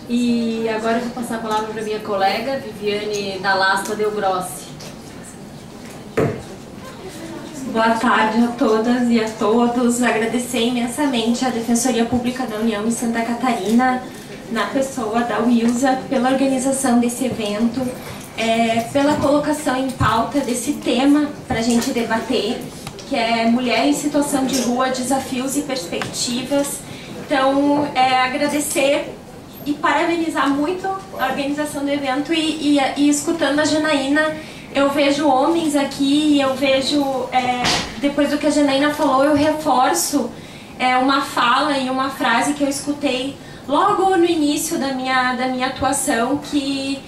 E agora eu vou passar a palavra para minha colega, Viviane Dall'Asta Del Grossi. Boa tarde a todas e a todos. Agradecer imensamente à Defensoria Pública da União em Santa Catarina, na pessoa da Wilza, pela organização desse evento, pela colocação em pauta desse tema para a gente debater, que é Mulher em Situação de Rua, Desafios e Perspectivas. Então, agradecer e parabenizar muito a organização do evento e escutando a Janaína, eu vejo homens aqui, eu vejo, depois do que a Janaína falou, eu reforço uma fala e uma frase que eu escutei logo no início da minha atuação, que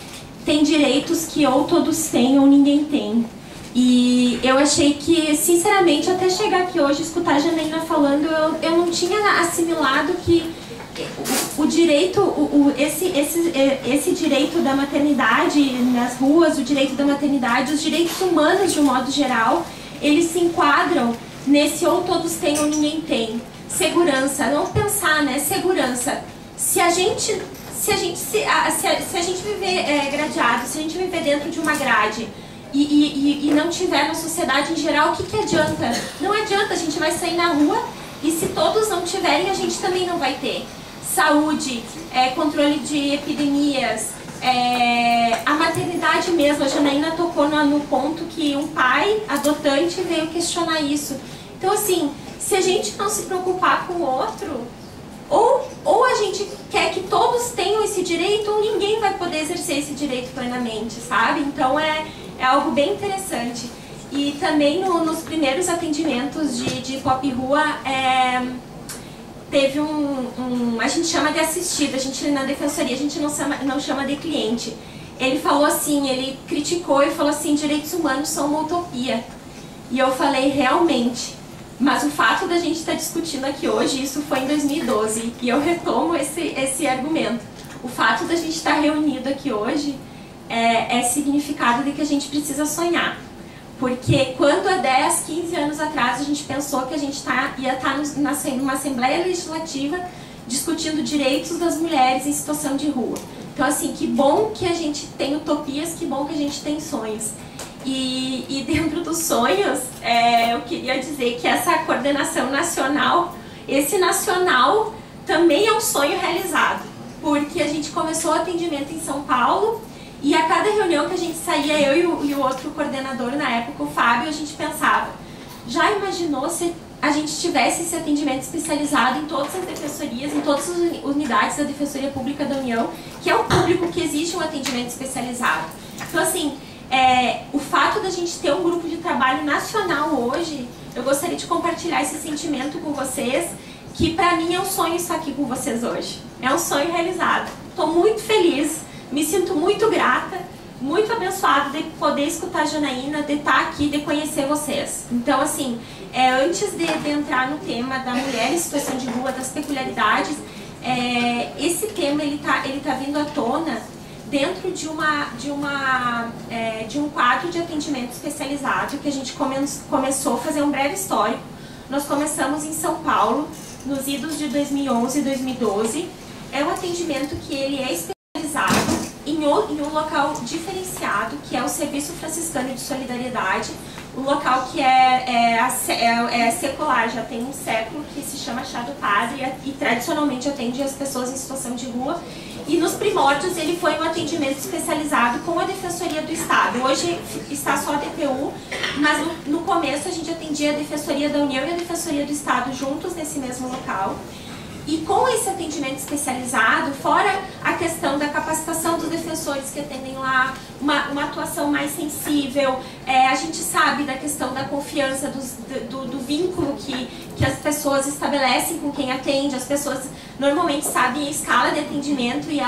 tem direitos que ou todos têm ou ninguém tem. E eu achei que, sinceramente, até chegar aqui hoje, escutar a Janaína falando, eu não tinha assimilado que o direito, esse direito da maternidade nas ruas, o direito da maternidade, os direitos humanos de um modo geral, eles se enquadram nesse ou todos têm ou ninguém tem. Segurança, não pensar, né? Segurança. Se a gente viver gradeado, se a gente viver dentro de uma grade e não tiver na sociedade em geral, o que adianta? Não adianta, a gente vai sair na rua e se todos não tiverem, a gente também não vai ter. Saúde, controle de epidemias, a maternidade mesmo. A Janaína tocou no ponto que um pai adotante veio questionar isso. Então, assim, se a gente não se preocupar com o outro, ou a gente quer que todos tenham esse direito, ou ninguém vai poder exercer esse direito plenamente, sabe? Então, é algo bem interessante. E também nos primeiros atendimentos de Pop Rua, teve a gente chama de assistido, a gente na defensoria a gente não chama de cliente. Ele falou assim, ele criticou e falou assim, direitos humanos são uma utopia. E eu falei, realmente, mas o fato da gente estar discutindo aqui hoje, isso foi em 2012, e eu retomo esse argumento. O fato da gente estar reunido aqui hoje é significado de que a gente precisa sonhar. Porque quando há 10, 15 anos atrás a gente pensou que a gente ia estar numa Assembleia Legislativa discutindo direitos das mulheres em situação de rua. Então, assim, que bom que a gente tem utopias, que bom que a gente tem sonhos. E dentro dos sonhos, eu queria dizer que essa coordenação nacional, esse nacional também é um sonho realizado. Porque a gente começou o atendimento em São Paulo, e a cada reunião que a gente saía, eu e o outro coordenador na época, o Fábio, a gente pensava, já imaginou se a gente tivesse esse atendimento especializado em todas as defensorias, em todas as unidades da Defensoria Pública da União, que é o público que existe um atendimento especializado. Então, assim, o fato da gente ter um grupo de trabalho nacional hoje, eu gostaria de compartilhar esse sentimento com vocês, que pra mim é um sonho estar aqui com vocês hoje. É um sonho realizado. Estou muito feliz. Me sinto muito grata, muito abençoada de poder escutar a Janaína, de estar aqui, de conhecer vocês. Então, assim, antes de entrar no tema da mulher em situação de rua, das peculiaridades, esse tema ele tá vindo à tona dentro de um quadro de atendimento especializado que a gente começou a fazer um breve histórico. Nós começamos em São Paulo, nos idos de 2011 e 2012. É um atendimento que ele é especializado em um local diferenciado, que é o Serviço Franciscano de Solidariedade, um local que é secular, já tem um século, que se chama Chá do Padre e tradicionalmente atende as pessoas em situação de rua. E nos primórdios ele foi um atendimento especializado com a Defensoria do Estado. Hoje está só a DPU, mas no começo a gente atendia a Defensoria da União e a Defensoria do Estado juntos nesse mesmo local. E com esse atendimento especializado, fora a questão da capacitação dos defensores que atendem lá, uma atuação mais sensível, a gente sabe da questão da confiança, do vínculo que as pessoas estabelecem com quem atende. As pessoas normalmente sabem a escala de atendimento e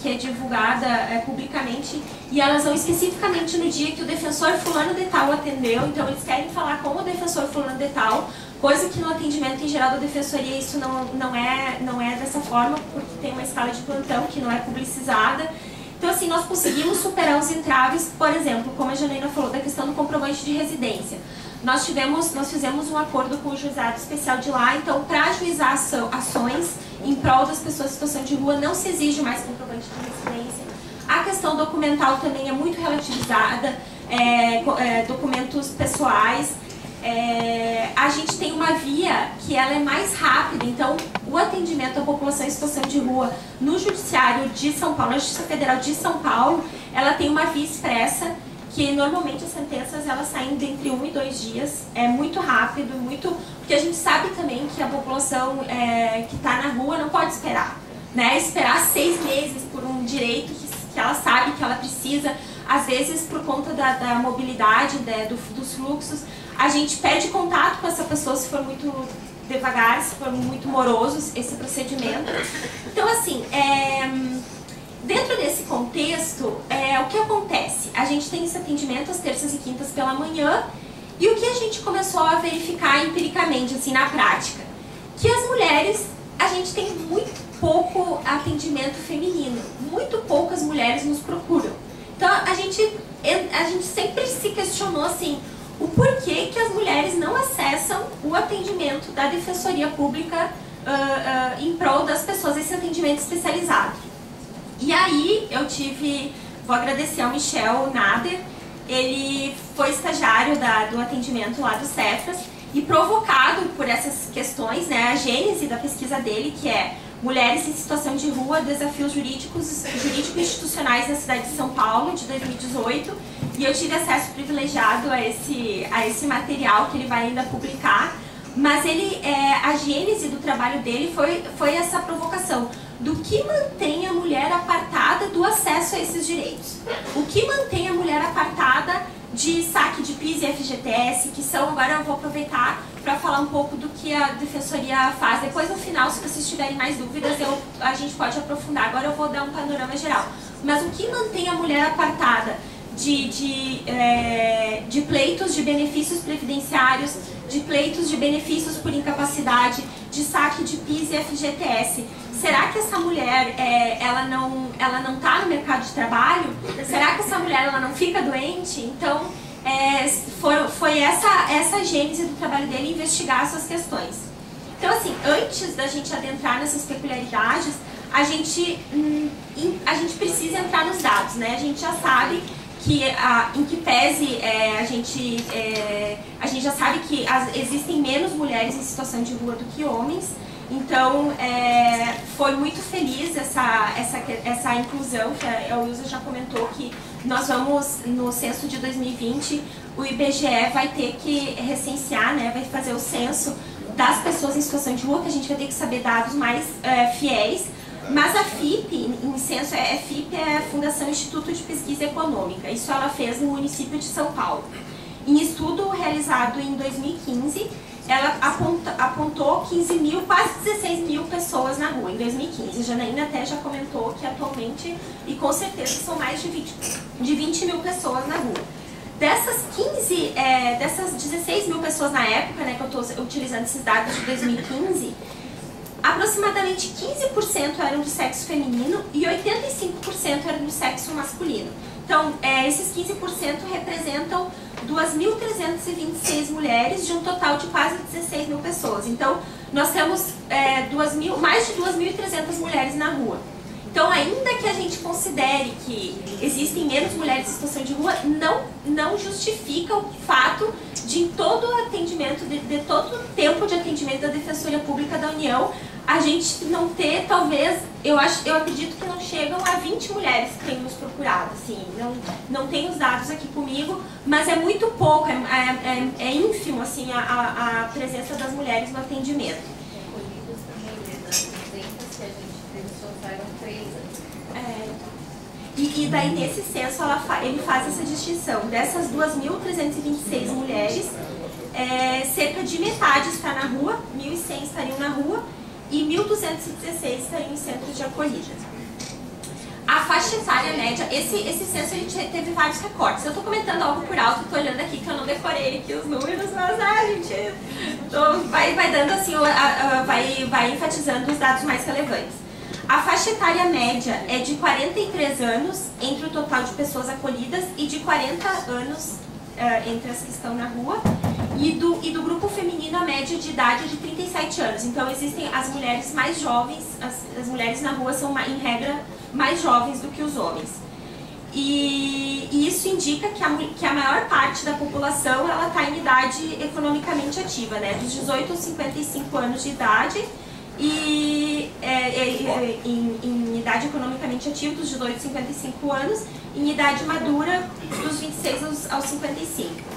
que é divulgada publicamente, e elas vão especificamente no dia que o defensor fulano de tal atendeu, então eles querem falar com o defensor fulano de tal, coisa que no atendimento em geral da defensoria isso não é dessa forma, porque tem uma escala de plantão que não é publicizada. Então, assim, nós conseguimos superar os entraves, por exemplo, como a Janaína falou, da questão do comprovante de residência. Nós fizemos um acordo com o juizado especial de lá, então, para ajuizar ações em prol das pessoas em situação de rua, não se exige mais comprovante de residência. A questão documental também é muito relativizada, documentos pessoais. A gente tem uma via que ela é mais rápida, então o atendimento à população em situação de rua no Judiciário de São Paulo, na Justiça Federal de São Paulo, ela tem uma via expressa, que normalmente as sentenças elas saem de entre 1 e 2 dias, é muito rápido, porque a gente sabe também que a população que está na rua não pode esperar, né? Esperar 6 meses por um direito que ela sabe que ela precisa, às vezes por conta da mobilidade, dos fluxos, a gente perde contato com essa pessoa se for muito devagar, se for muito moroso esse procedimento. Então, assim, dentro desse contexto, o que acontece? A gente tem esse atendimento às terças e quintas pela manhã, e o que a gente começou a verificar empiricamente, assim, na prática? Que as mulheres, a gente tem muito pouco atendimento feminino, muito poucas mulheres nos procuram. Então, a gente sempre se questionou, assim, o porquê que as mulheres não acessam o atendimento da Defensoria Pública em prol das pessoas, esse atendimento especializado. E aí vou agradecer ao Michel Nader, ele foi estagiário do atendimento lá do Cefras, e provocado por essas questões, né, a gênese da pesquisa dele, que é Mulheres em Situação de Rua, Desafios Jurídico-Institucionais na Cidade de São Paulo, de 2018, e eu tive acesso privilegiado a esse material que ele vai ainda publicar, mas a gênese do trabalho dele foi essa provocação do que mantém a mulher apartada do acesso a esses direitos. O que mantém a mulher apartada de saque de PIS e FGTS, que são, agora eu vou aproveitar para falar um pouco do que a Defensoria faz. Depois, no final, se vocês tiverem mais dúvidas, a gente pode aprofundar. Agora eu vou dar um panorama geral. Mas o que mantém a mulher apartada de pleitos de benefícios previdenciários, de pleitos de benefícios por incapacidade, de saque de PIS e FGTS? Será que essa mulher, ela não está no mercado de trabalho? Será que essa mulher ela não fica doente? Então, foi essa a gênese do trabalho dele, investigar essas questões. Então, assim, antes da gente adentrar nessas peculiaridades, a gente precisa entrar nos dados, né? A gente já sabe que, em que pese, a gente já sabe que existem menos mulheres em situação de rua do que homens. Então, foi muito feliz essa inclusão, que a Wilza já comentou, que nós vamos, no censo de 2020, o IBGE vai ter que recensear, né, vai fazer o censo das pessoas em situação de rua, que a gente vai ter que saber dados mais fiéis. Mas a FIP, em censo, FIP é a Fundação Instituto de Pesquisa Econômica. Isso ela fez no município de São Paulo. Em estudo realizado em 2015, ela apontou 15 mil, quase 16 mil pessoas na rua em 2015. Janaína até já comentou que atualmente, e com certeza, são mais de 20 mil pessoas na rua. Dessas 16 mil pessoas na época, né, que eu estou utilizando esses dados de 2015, aproximadamente 15% eram do sexo feminino e 85% eram do sexo masculino. Então, esses 15% representam 2.326 mulheres de um total de quase 16 mil pessoas. Então, nós temos mais de 2.300 mulheres na rua. Então, ainda que a gente considere que existem menos mulheres em situação de rua, não justifica o fato de, em todo o atendimento, de todo o tempo de atendimento da Defensoria Pública da União, a gente não ter, talvez, eu acredito que não chegam a 20 mulheres que têm nos procurado, assim, não tenho os dados aqui comigo, mas é muito pouco, é ínfimo, assim, a presença das mulheres no atendimento. Recolhidos também, né, das 200 que a gente pensou, eram 3. E daí, nesse censo, ele faz essa distinção. Dessas 2.326 mulheres, cerca de metade está na rua, 1.100 estariam na rua, e 1.216 estariam em centros de acolhida. A faixa etária média, esse censo ele teve vários recortes. Eu estou comentando algo por alto, estou olhando aqui que eu não decorei aqui os números, mas a gente vai dando assim, vai enfatizando os dados mais relevantes. A faixa etária média é de 43 anos entre o total de pessoas acolhidas e de 40 anos entre as que estão na rua. e do grupo feminino a média de idade é de 37 anos. Então existem as mulheres mais jovens, as mulheres na rua são, em regra, mais jovens do que os homens. E isso indica que a maior parte da população ela está em idade economicamente ativa, né? Dos 18 aos 55 anos de idade, e em idade economicamente ativa, dos 18 aos 55 anos, em idade madura, dos 26 aos 55.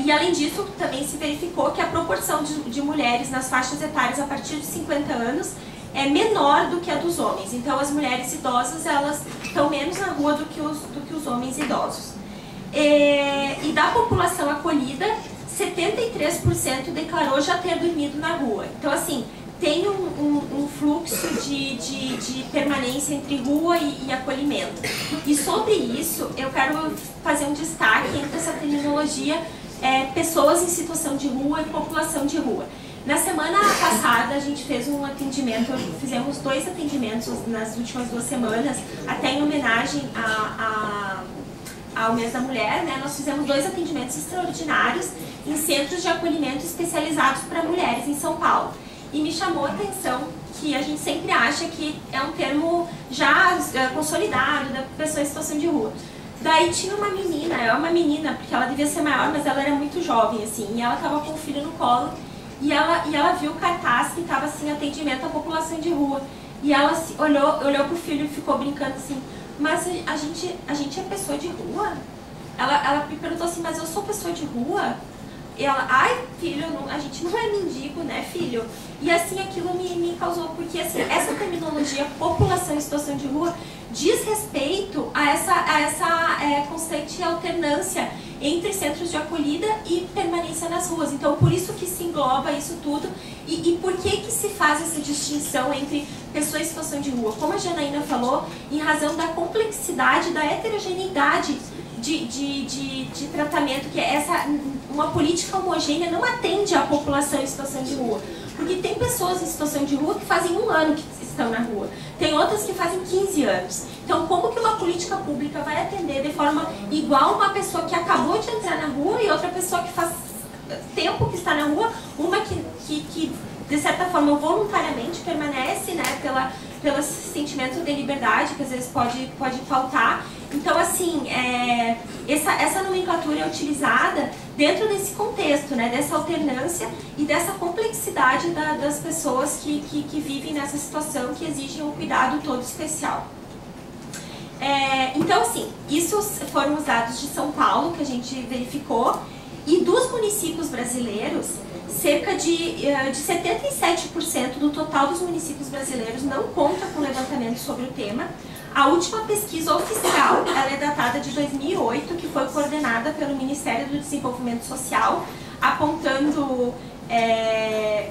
E além disso, também se verificou que a proporção de mulheres nas faixas etárias a partir de 50 anos é menor do que a dos homens. Então as mulheres idosas elas estão menos na rua do que os homens idosos. E da população acolhida, 73% declarou já ter dormido na rua. Então assim, tem um fluxo de permanência entre rua e acolhimento. E sobre isso, eu quero fazer um destaque entre essa terminologia pessoas em situação de rua e população de rua. Na semana passada, a gente fez um atendimento, fizemos 2 atendimentos nas últimas 2 semanas, até em homenagem ao mês da mulher, né? Nós fizemos 2 atendimentos extraordinários em centros de acolhimento especializados para mulheres em São Paulo. E me chamou a atenção que a gente sempre acha que é um termo já consolidado da pessoa em situação de rua. Daí tinha uma menina, porque ela devia ser maior, mas ela era muito jovem, assim, e ela estava com o filho no colo, e ela viu o cartaz que estava assim, atendimento à população de rua. E ela olhou pro filho e ficou brincando assim, mas a gente é pessoa de rua? Ela me perguntou assim, mas eu sou pessoa de rua? E ela, ai filho, a gente não é mendigo, né filho? E assim aquilo me causou, porque assim, essa terminologia população em situação de rua diz respeito a essa constante alternância entre centros de acolhida e permanência nas ruas. Então por isso que se engloba isso tudo e por que se faz essa distinção entre pessoas em situação de rua? Como a Janaína falou, em razão da complexidade, da heterogeneidade de tratamento, que uma política homogênea não atende à população em situação de rua. Porque tem pessoas em situação de rua que fazem 1 ano que estão na rua, tem outras que fazem 15 anos. Então como que uma política pública vai atender de forma igual uma pessoa que acabou de entrar na rua e outra pessoa que faz tempo que está na rua, uma que de certa forma voluntariamente permanece, né, pelo sentimento de liberdade que às vezes pode faltar. Então assim, essa nomenclatura é utilizada dentro desse contexto, né, dessa alternância e dessa complexidade das pessoas que vivem nessa situação, que exigem um cuidado todo especial. Então assim, isso foram os dados de São Paulo que a gente verificou, e dos municípios brasileiros, cerca de 77% do total dos municípios brasileiros não conta com levantamento sobre o tema. A última pesquisa oficial, ela é datada de 2008, que foi coordenada pelo Ministério do Desenvolvimento Social, apontando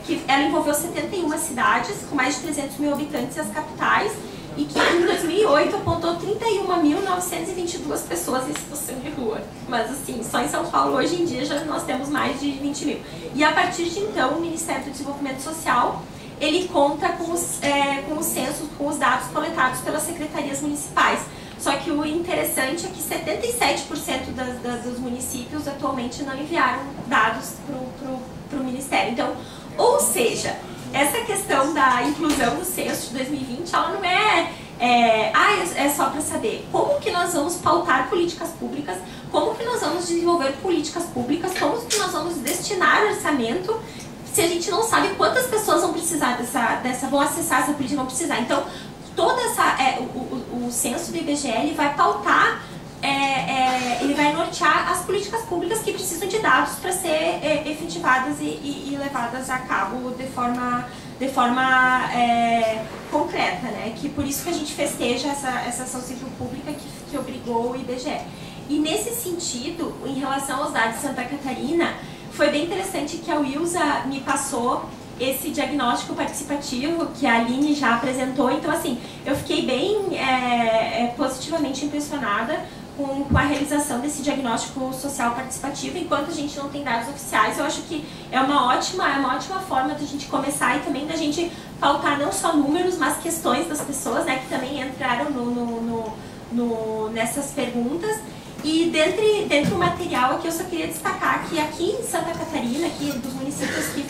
que ela envolveu 71 cidades, com mais de 300 mil habitantes e as capitais, e que em 2008 apontou 31.922 pessoas em situação de rua. Mas assim, só em São Paulo hoje em dia já nós temos mais de 20 mil. E a partir de então, o Ministério do Desenvolvimento Social, ele conta com os censos, com os dados coletados pelas secretarias municipais. Só que o interessante é que 77% dos municípios atualmente não enviaram dados para o Ministério. Então, ou seja, essa questão da inclusão no censo de 2020, ela não é só para saber como que nós vamos pautar políticas públicas, como que nós vamos desenvolver políticas públicas, como que nós vamos destinar orçamento, se a gente não sabe quantas pessoas vão precisar vão acessar essa política, vão precisar. Então, toda o censo do IBGE, ele vai pautar, ele vai nortear as políticas públicas que precisam de dados para ser efetivadas e levadas a cabo de forma concreta, né? Que por isso que a gente festeja essa ação civil pública que obrigou o IBGE. E nesse sentido, em relação aos dados de Santa Catarina, foi bem interessante que a Wilza me passou esse diagnóstico participativo que a Aline já apresentou. Então assim, eu fiquei bem positivamente impressionada com a realização desse diagnóstico social participativo. Enquanto a gente não tem dados oficiais, eu acho que é uma ótima forma de a gente começar e também da gente pautar não só números, mas questões das pessoas, né, que também entraram nessas perguntas. E dentre o material aqui eu só queria destacar que aqui em Santa Catarina, aqui dos municípios que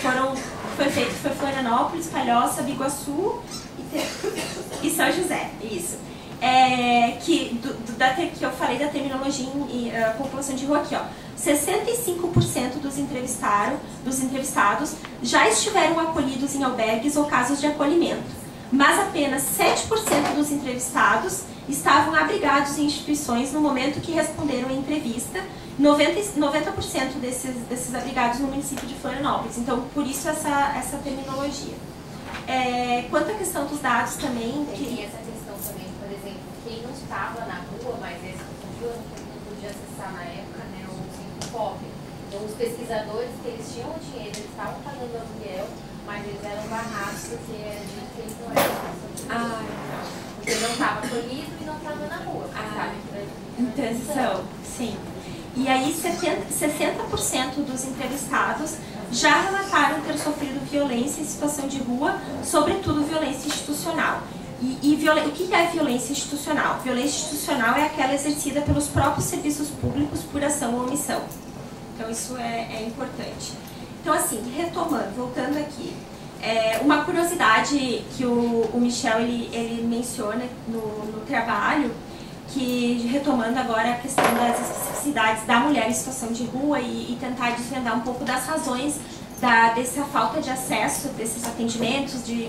foi feito, foi Florianópolis, Palhoça, Biguaçu e São José, isso. Que eu falei da terminologia em população de rua aqui, ó. 65% dos entrevistados já estiveram acolhidos em albergues ou casas de acolhimento, mas apenas 7% dos entrevistados estavam abrigados em instituições no momento que responderam à entrevista, 90% desses abrigados no município de Florianópolis. Então, por isso essa terminologia. Quanto à questão dos dados também... Tem essa questão também, por exemplo, quem não estava na rua, mas esse não podia acessar na época, né, o Sincope. Então, os pesquisadores, que eles tinham o dinheiro, eles estavam pagando aluguel, mas eles eram barrados porque eles não eram porque não estava acolhido e não estava na rua, sabe? Em transição, sim. E aí 60% dos entrevistados já relataram ter sofrido violência em situação de rua, sobretudo violência institucional. O que é violência institucional? Violência institucional é aquela exercida pelos próprios serviços públicos por ação ou omissão. Então isso é importante. Então assim, retomando, voltando aqui, uma curiosidade que o Michel ele menciona no trabalho, que retomando agora a questão das especificidades da mulher em situação de rua e tentar desvendar um pouco das razões dessa falta de acesso, desses atendimentos, de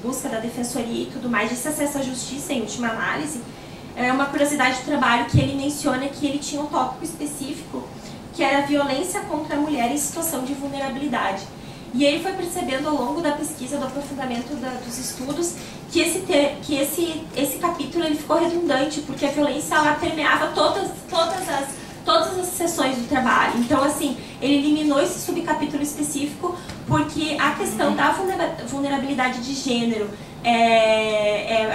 busca da defensoria e tudo mais, desse acesso à justiça em última análise, é uma curiosidade de trabalho que ele menciona que ele tinha um tópico específico, que era a violência contra a mulher em situação de vulnerabilidade. E ele foi percebendo ao longo da pesquisa, do aprofundamento dos estudos, que esse capítulo ele ficou redundante, porque a violência ela permeava todas as sessões do trabalho. Então, assim, ele eliminou esse subcapítulo específico porque a questão da vulnerabilidade de gênero,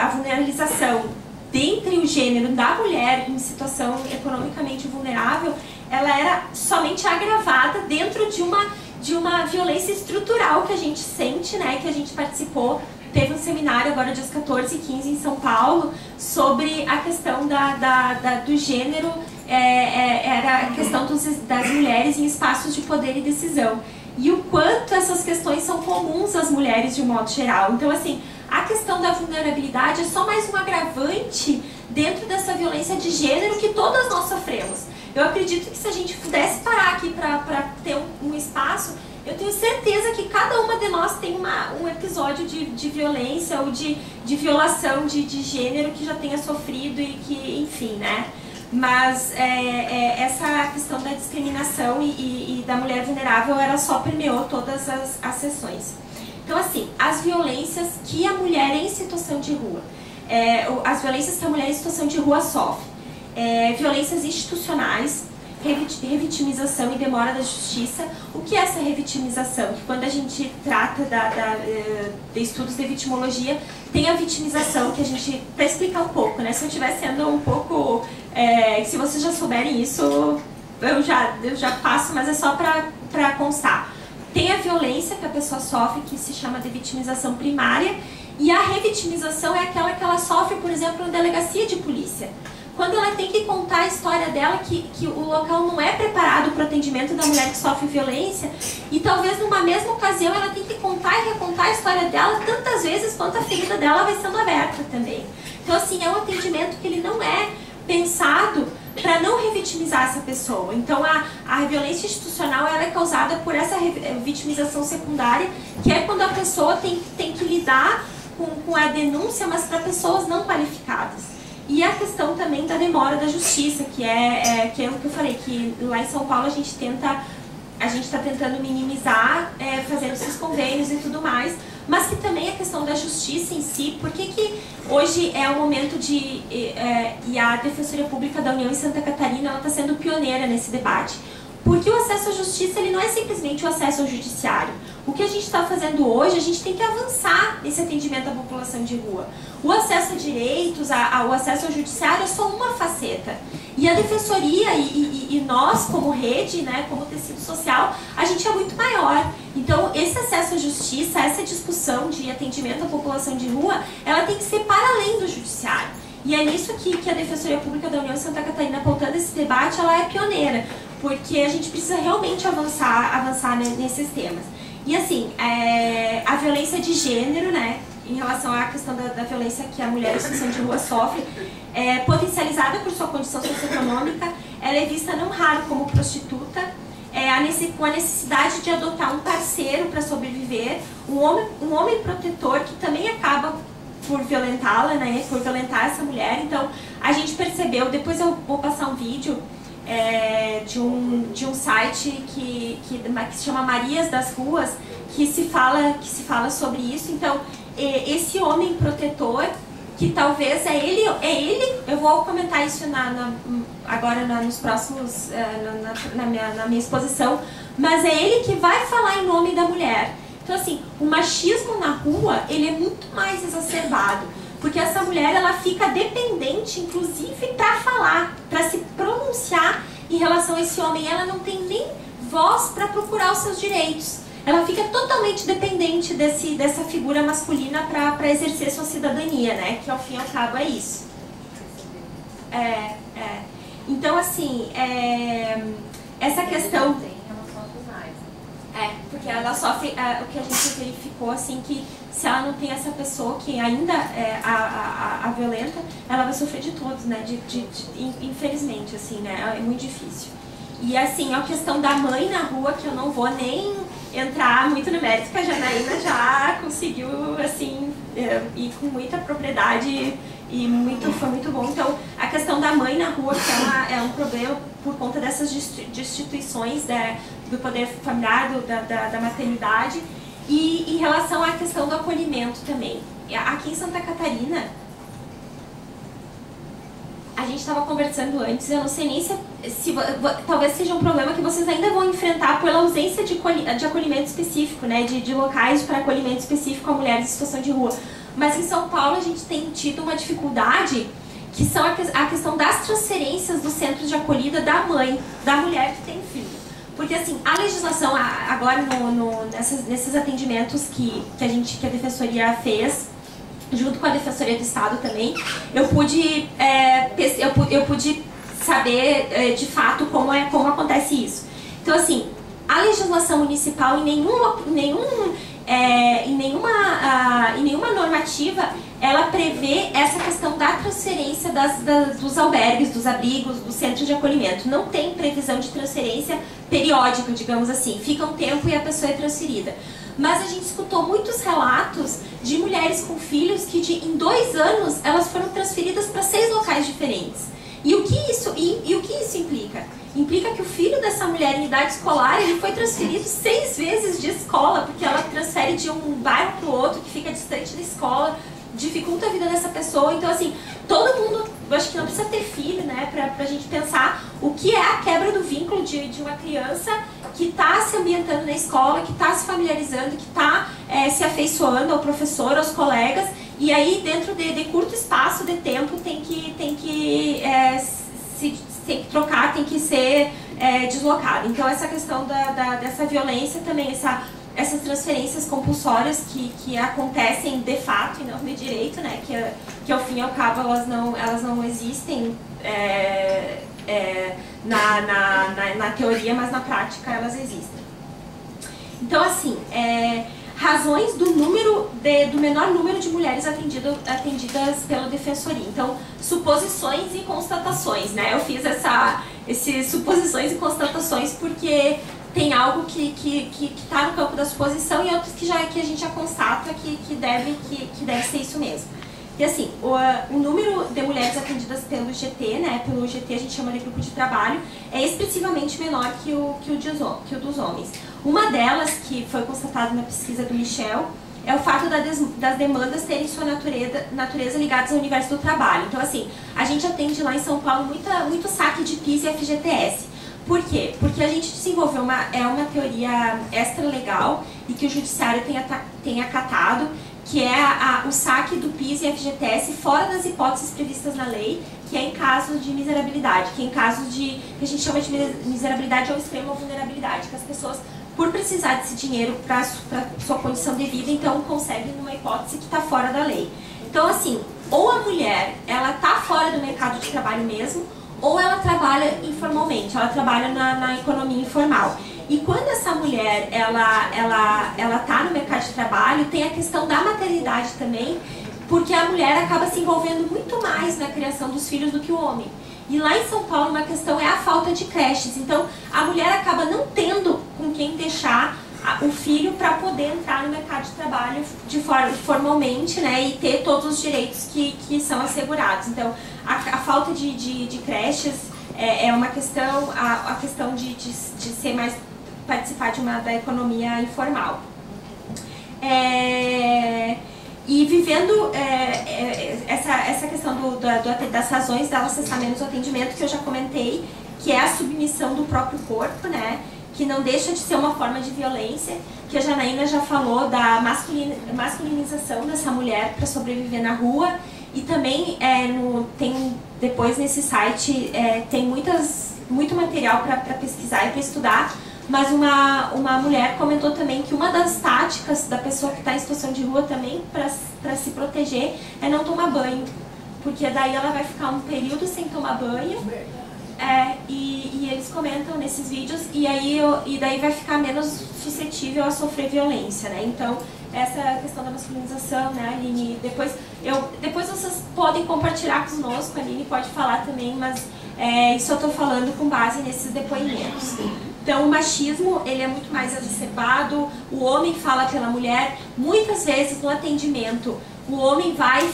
a vulnerabilização dentre o gênero da mulher em situação economicamente vulnerável, ela era somente agravada dentro de uma violência estrutural que a gente sente, né, que a gente participou. Teve um seminário agora dias 14 e 15 em São Paulo sobre a questão do gênero, era a questão das mulheres em espaços de poder e decisão. E o quanto essas questões são comuns às mulheres de um modo geral. Então, assim, a questão da vulnerabilidade é só mais um agravante dentro dessa violência de gênero que todas nós sofremos. Eu acredito que se a gente pudesse parar aqui para ter um espaço, eu tenho certeza que cada uma de nós tem um episódio de violência ou de violação de gênero que já tenha sofrido e que, enfim, né? Mas essa questão da discriminação e da mulher vulnerável, ela só permeou todas as sessões. Então, assim, as violências que a mulher em situação de rua, as violências que a mulher em situação de rua sofre, violências institucionais, revitimização e demora da justiça. O que é essa revitimização? Que quando a gente trata de estudos de vitimologia, tem a vitimização que a gente... Para explicar um pouco, né? Se eu estiver sendo um pouco... se vocês já souberem isso, eu já passo, mas é só para constar. Tem a violência que a pessoa sofre, que se chama de vitimização primária, e a revitimização é aquela que ela sofre, por exemplo, na delegacia de polícia. Quando ela tem que contar a história dela, que o local não é preparado para o atendimento da mulher que sofre violência, e talvez numa mesma ocasião ela tem que contar e recontar a história dela tantas vezes quanto a ferida dela vai sendo aberta também. Então, assim, é um atendimento que ele não é pensado para não revitimizar essa pessoa. Então, a violência institucional ela é causada por essa vitimização secundária, que é quando a pessoa tem que lidar com a denúncia, mas para pessoas não qualificadas. E a questão também da demora da justiça, que é o que eu falei, que lá em São Paulo a gente está tentando minimizar, fazendo esses convênios e tudo mais, mas que também a questão da justiça em si, por que hoje é o momento e a Defensoria Pública da União em Santa Catarina está sendo pioneira nesse debate? Porque o acesso à justiça ele não é simplesmente o acesso ao judiciário. O que a gente está fazendo hoje, a gente tem que avançar nesse atendimento à população de rua. O acesso a direitos, o acesso ao judiciário é só uma faceta. E a defensoria e nós, como rede, né, como tecido social, a gente é muito maior. Então, esse acesso à justiça, essa discussão de atendimento à população de rua, ela tem que ser para além do judiciário. E é nisso que a Defensoria Pública da União de Santa Catarina, pautando esse debate, ela é pioneira, porque a gente precisa realmente avançar nesses temas. E assim, a violência de gênero, né, em relação à questão da violência que a mulher em situação de rua sofre, potencializada por sua condição socioeconômica, ela é vista não raro como prostituta, com a necessidade de adotar um parceiro para sobreviver, um homem protetor que também acaba por violentá-la, né, por violentar essa mulher. Então, a gente percebeu, depois eu vou passar um vídeo de um site que se chama Marias das Ruas, que se fala sobre isso. Então, esse homem protetor, que talvez é ele, eu vou comentar isso agora nos próximos, na minha exposição, mas é ele que vai falar em nome da mulher. Então, assim, o machismo na rua, ele é muito mais exacerbado, porque essa mulher, ela fica dependente, inclusive, para falar, para se pronunciar em relação a esse homem. Ela não tem nem voz para procurar os seus direitos. Ela fica totalmente dependente dessa figura masculina para exercer sua cidadania, né? Que, ao fim e ao cabo, é isso. Então, assim, essa questão... porque ela sofre, o que a gente verificou, assim, que se ela não tem essa pessoa que ainda a violenta, ela vai sofrer de todos, né, infelizmente, assim, né, é muito difícil. E, assim, a questão da mãe na rua, que eu não vou nem entrar muito no mérito, que a Janaína já conseguiu, assim, ir com muita propriedade e foi muito bom. Então, a questão da mãe na rua, que é um problema por conta dessas destituições do poder familiar, da maternidade, e em relação à questão do acolhimento também. Aqui em Santa Catarina, a gente estava conversando antes, eu não sei nem se talvez seja um problema que vocês ainda vão enfrentar pela ausência de acolhimento específico, né, de locais para acolhimento específico a mulheres em situação de rua. Mas em São Paulo a gente tem tido uma dificuldade, que são a questão das transferências do centro de acolhida da mãe, da mulher que tem filho. Porque, assim, a legislação, agora nesses atendimentos que a Defensoria fez, junto com a Defensoria do Estado também, eu pude saber de fato como acontece isso. Então, assim, a legislação municipal em nenhuma normativa ela prevê essa questão da transferência dos albergues, dos abrigos, do centro de acolhimento. Não tem previsão de transferência periódica, digamos assim. Fica um tempo e a pessoa é transferida. Mas a gente escutou muitos relatos de mulheres com filhos que em 2 anos elas foram transferidas para 6 locais diferentes. E o que isso implica? Implica que o filho dessa mulher em idade escolar, ele foi transferido 6 vezes de escola, porque ela transfere de um bairro para o outro, que fica distante da escola, dificulta a vida dessa pessoa. Então, assim, todo mundo, eu acho que não precisa ter filho, né, pra gente pensar o que é a quebra do vínculo de uma criança que está se ambientando na escola, que está se familiarizando, que está se afeiçoando ao professor, aos colegas, e aí dentro de curto espaço de tempo tem que trocar, tem que ser deslocado. Então essa questão dessa violência também, essas transferências compulsórias que acontecem de fato e não de direito, né, que ao fim e ao cabo elas não existem na teoria, mas na prática elas existem. Então, assim, razões do menor número de mulheres atendidas pela Defensoria. Então, suposições e constatações, né? Eu fiz esses suposições e constatações porque tem algo que está no campo da suposição e outros que a gente já constata que deve ser isso mesmo. E assim, o número de mulheres atendidas pelo GT, né, pelo GT a gente chama de grupo de trabalho, é expressivamente menor que o dos homens. Uma delas, que foi constatada na pesquisa do Michel, é o fato das demandas terem sua natureza ligadas ao universo do trabalho. Então, assim, a gente atende lá em São Paulo muito saque de PIS e FGTS. Por quê? Porque a gente desenvolveu uma teoria extra-legal e que o judiciário tem acatado, que é o saque do PIS e FGTS fora das hipóteses previstas na lei, que é em casos de miserabilidade, que é em casos que a gente chama de miserabilidade ou extrema vulnerabilidade, que as pessoas, por precisar desse dinheiro para sua condição de vida, então conseguem numa hipótese que está fora da lei. Então, assim, ou a mulher, ela tá fora do mercado de trabalho mesmo, ou ela trabalha informalmente, ela trabalha na economia informal. E quando essa mulher, ela tá no mercado de trabalho, tem a questão da maternidade também, porque a mulher acaba se envolvendo muito mais na criação dos filhos do que o homem. E lá em São Paulo uma questão é a falta de creches, então a mulher acaba não tendo com quem deixar o filho para poder entrar no mercado de trabalho de formalmente, né, e ter todos os direitos que são assegurados. Então a falta de creches é uma questão, a questão de ser mais, participar da economia informal. E vivendo essa questão das razões dela cessar menos o atendimento, que eu já comentei, que é a submissão do próprio corpo, né, que não deixa de ser uma forma de violência, que a Janaína já falou da masculinização dessa mulher para sobreviver na rua. E também depois nesse site tem muito material para pesquisar e para estudar. Mas uma mulher comentou também que uma das táticas da pessoa que está em situação de rua também para se proteger é não tomar banho, porque daí ela vai ficar um período sem tomar banho, e eles comentam nesses vídeos, e daí vai ficar menos suscetível a sofrer violência, né? Então essa questão da masculinização, né, Aline? Depois vocês podem compartilhar conosco, a Aline pode falar também, mas isso eu estou falando com base nesses depoimentos. Então o machismo, ele é muito mais exacerbado, o homem fala pela mulher, muitas vezes no atendimento, o homem vai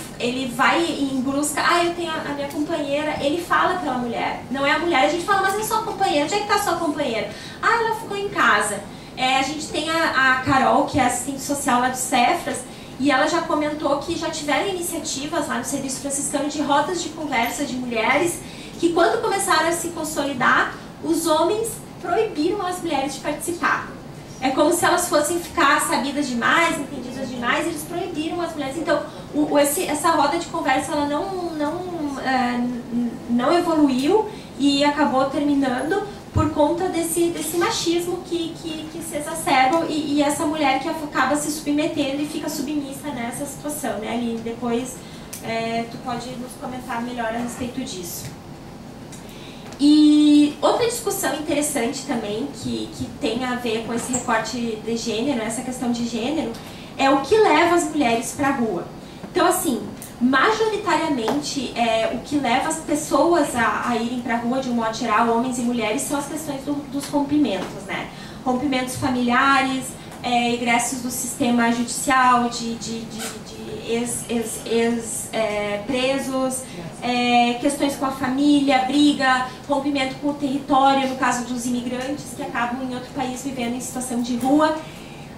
em busca, eu tenho a minha companheira, ele fala pela mulher, não é a mulher, a gente fala, mas é sua companheira, onde é que está a sua companheira? Ela ficou em casa. A gente tem a Carol, que é assistente social lá do Cefras, e ela já comentou que já tiveram iniciativas lá no Serviço Franciscano de rodas de conversa de mulheres, que quando começaram a se consolidar, os homens proibiram as mulheres de participar. É como se elas fossem ficar sabidas demais, entendidas demais, eles proibiram as mulheres. Então, essa roda de conversa ela não evoluiu e acabou terminando por conta desse machismo que se exacerba e essa mulher que acaba se submetendo e fica submissa nessa situação, né, Aline? Depois tu pode nos comentar melhor a respeito disso. E outra discussão interessante também, que tem a ver com esse recorte de gênero, essa questão de gênero, é o que leva as mulheres para a rua. Então, assim, majoritariamente, o que leva as pessoas a irem para a rua, de um modo geral, homens e mulheres, são as questões dos rompimentos, né? Rompimentos familiares, egressos do sistema judicial, de ex-presos, questões com a família, briga, rompimento com o território, no caso dos imigrantes que acabam em outro país vivendo em situação de rua.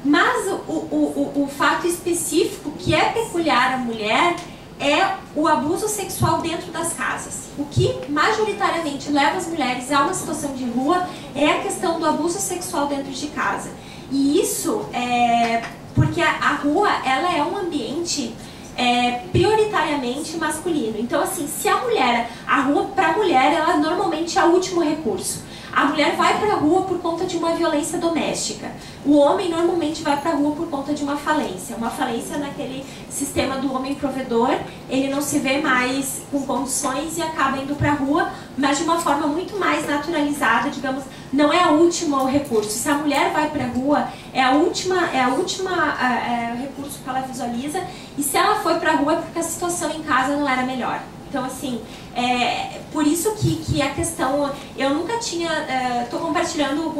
Mas o fato específico que é peculiar à mulher é o abuso sexual dentro das casas. O que majoritariamente leva as mulheres a uma situação de rua é a questão do abuso sexual dentro de casa. E isso porque a rua ela é um ambiente prioritariamente masculino. Então, assim, se a rua para a mulher, ela normalmente é o último recurso. A mulher vai para a rua por conta de uma violência doméstica. O homem normalmente vai para a rua por conta de uma falência. Uma falência naquele sistema do homem provedor, ele não se vê mais com condições e acaba indo para a rua, mas de uma forma muito mais naturalizada, digamos, não é o último recurso. Se a mulher vai para a rua, é a última recurso que ela visualiza, e se ela foi para a rua é porque a situação em casa não era melhor. Então, assim, por isso que a questão, eu nunca tinha, estou compartilhando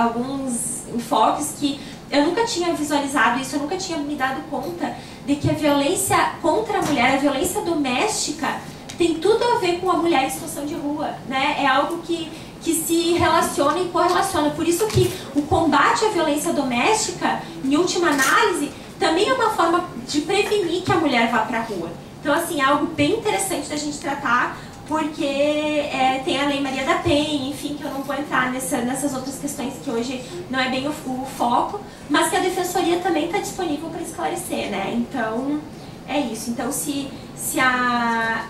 alguns enfoques que eu nunca tinha visualizado isso, eu nunca tinha me dado conta de que a violência contra a mulher, a violência doméstica, tem tudo a ver com a mulher em situação de rua, né? É algo que se relaciona e correlaciona. Por isso que o combate à violência doméstica, em última análise, também é uma forma de prevenir que a mulher vá para a rua. Então, assim, é algo bem interessante da gente tratar, porque tem a Lei Maria da Penha, enfim, que eu não vou entrar nessas outras questões que hoje não é bem o foco, mas que a Defensoria também está disponível para esclarecer, né? Então, é isso. Então, se a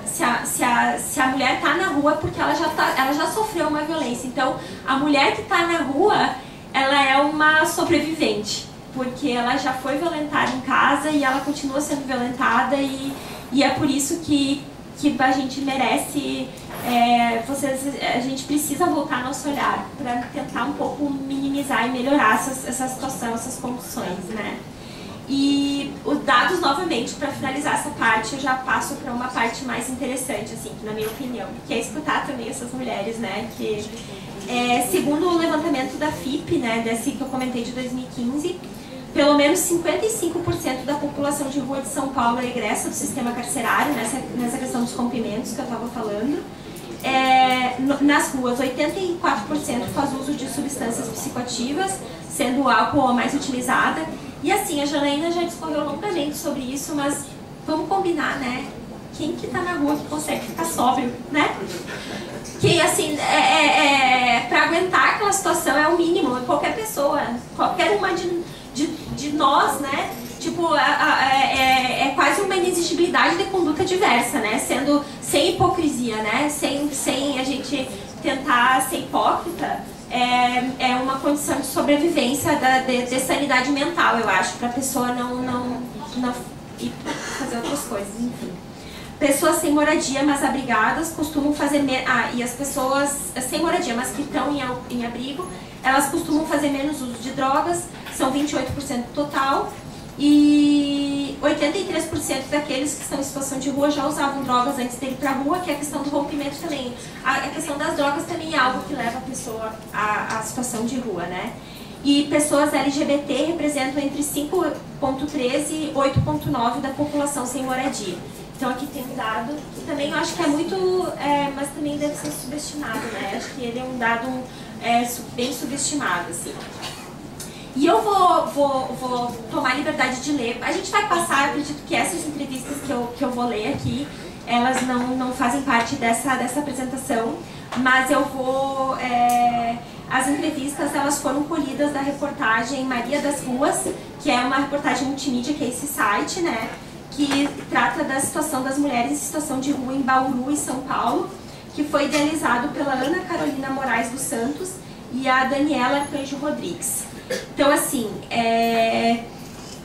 mulher está na rua, porque ela já sofreu uma violência. Então, a mulher que está na rua, ela é uma sobrevivente. porque ela já foi violentada em casa e ela continua sendo violentada e é por isso que a gente merece, a gente precisa voltar nosso olhar para tentar um pouco minimizar e melhorar essa situação, essas condições, né? E os dados, novamente, para finalizar essa parte, eu já passo para uma parte mais interessante, assim, na minha opinião, que é escutar também essas mulheres, né? Que, segundo o levantamento da FIP, né, desse que eu comentei de 2015, pelo menos 55% da população de rua de São Paulo egressa do sistema carcerário, nessa questão dos rompimentos que eu estava falando. Nas ruas, 84% faz uso de substâncias psicoativas, sendo o álcool a mais utilizada. E assim, a Janaína já discorreu longamente sobre isso, mas vamos combinar, né? Quem que tá na rua que consegue ficar sóbrio, né? Que assim, pra aguentar aquela situação é o mínimo, qualquer pessoa, qualquer uma de nós, né? Tipo, é quase uma inexigibilidade de conduta diversa, né? Sendo sem hipocrisia, né? Sem a gente tentar ser hipócrita. É uma condição de sobrevivência de sanidade mental, eu acho, para a pessoa não ir fazer outras coisas, enfim. Pessoas sem moradia, mas abrigadas, costumam fazer... e as pessoas sem moradia, mas que estão em abrigo, elas costumam fazer menos uso de drogas, são 28% total, e 83% daqueles que estão em situação de rua já usavam drogas antes de ir para a rua, que é a questão do rompimento também. A questão das drogas também é algo que leva a pessoa à situação de rua, né? E pessoas LGBT representam entre 5,13% e 8,9% da população sem moradia. Então aqui tem um dado que também eu acho que é muito, mas também deve ser subestimado, né? Acho que ele é um dado bem subestimado, assim. E eu vou tomar a liberdade de ler. A gente vai passar, acredito que essas entrevistas que eu vou ler aqui, elas não fazem parte dessa apresentação, mas eu vou... as entrevistas, elas foram colhidas da reportagem Maria das Ruas, que é uma reportagem multimídia, que é esse site, né? Que trata da situação das mulheres em situação de rua em Bauru e São Paulo, que foi idealizado pela Ana Carolina Moraes dos Santos e a Daniela Arcanjo Rodrigues. Então, assim,